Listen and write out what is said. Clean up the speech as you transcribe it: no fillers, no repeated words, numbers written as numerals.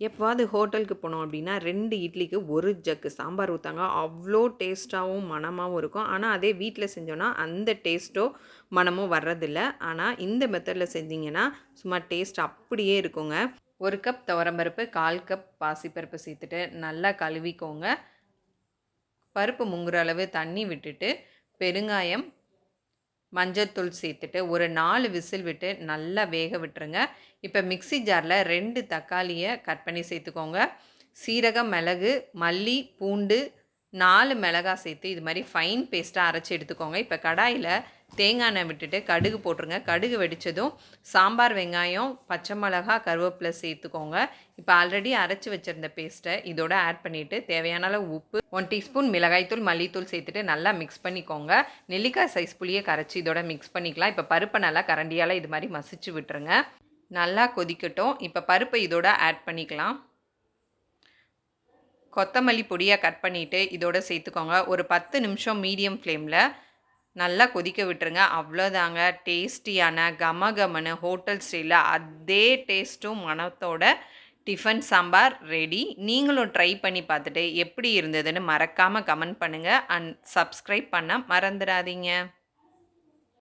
எப்போவாவது ஹோட்டலுக்கு போனோம் அப்படின்னா 2 இட்லிக்கு 1 ஜக்கு சாம்பார் ஊத்தாங்க. அவ்ளோ டேஸ்ட்டாவும், மணமாவும் இருக்கும். ஆனா, அதே வீட்ல செஞ்சோம்னா, அந்த டேஸ்ட்டோ, மணமோ வர்றதில்ல. ஆனா, இந்த மெத்தட்ல செஞ்சீங்கன்னா, சும்மா டேஸ்ட் அப்படியே இருக்குங்க. 1 கப் துவரம்பருப்பு, 1/4 கப் பாசிப்பருப்பு சேர்த்துட்டு நல்லா கழுவிக்கோங்க. பருப்பு முங்குற அளவு தண்ணி விட்டுட்டு, பெருங்காயம், மஞ்சள்தூள் சேர்த்துட்டு ஒரு 4 விசில் விட்டு நல்லா வேக விட்டுருங்க. இப்போ மிக்ஸி ஜாரில் 2 தக்காளியை கட் பண்ணி சேர்த்துக்கோங்க. சீரகம், மிளகு, மல்லி, பூண்டு, 4 மிளகாய் சேர்த்து இது மாதிரி ஃபைன் பேஸ்ட்டாக அரைச்சி எடுத்துக்கோங்க. இப்போ கடாயில் தேங்காய் எண்ணெய் விட்டுட்டு கடுகு போட்டுருங்க. கடுகு வெடித்ததும் சாம்பார் வெங்காயம், பச்சை மிளகா, கருவேப்பிலை சேர்த்துக்கோங்க. இப்போ ஆல்ரெடி அரைச்சி வச்சுருந்த பேஸ்ட்டை இதோட ஆட் பண்ணிவிட்டு தேவையான அளவு உப்பு, 1 டீஸ்பூன் மிளகாய்த்தூள், மல்லித்தூள் சேர்த்துட்டு நல்லா மிக்ஸ் பண்ணிக்கோங்க. நெல்லிக்காய் சைஸ் புளியை கரைச்சி இதோட மிக்ஸ் பண்ணிக்கலாம். இப்போ பருப்பை நல்லா கரண்டியால் இது மாதிரி மசிச்சு விட்டுருங்க. நல்லா கொதிக்கட்டும். இப்போ பருப்பை இதோட ஆட் பண்ணிக்கலாம். கொத்தமல்லி பொடியாக கட் பண்ணிவிட்டு இதோட சேர்த்துக்கோங்க. ஒரு 10 நிமிஷம் மீடியம் ஃப்ளேமில் நல்லா கொதிக்க விட்டுருங்க. அவ்வளோதாங்க, டேஸ்டியான கமகமனு ஹோட்டல் ஸ்டைலில் அதே டேஸ்ட்டும் மணத்தோட டிஃபன் சாம்பார் ரெடி. நீங்களும் ட்ரை பண்ணி பார்த்துட்டு எப்படி இருந்ததுன்னு மறக்காமல் கமெண்ட் பண்ணுங்கள். அண்ட் சப்ஸ்கிரைப் பண்ண மறந்துடாதீங்க.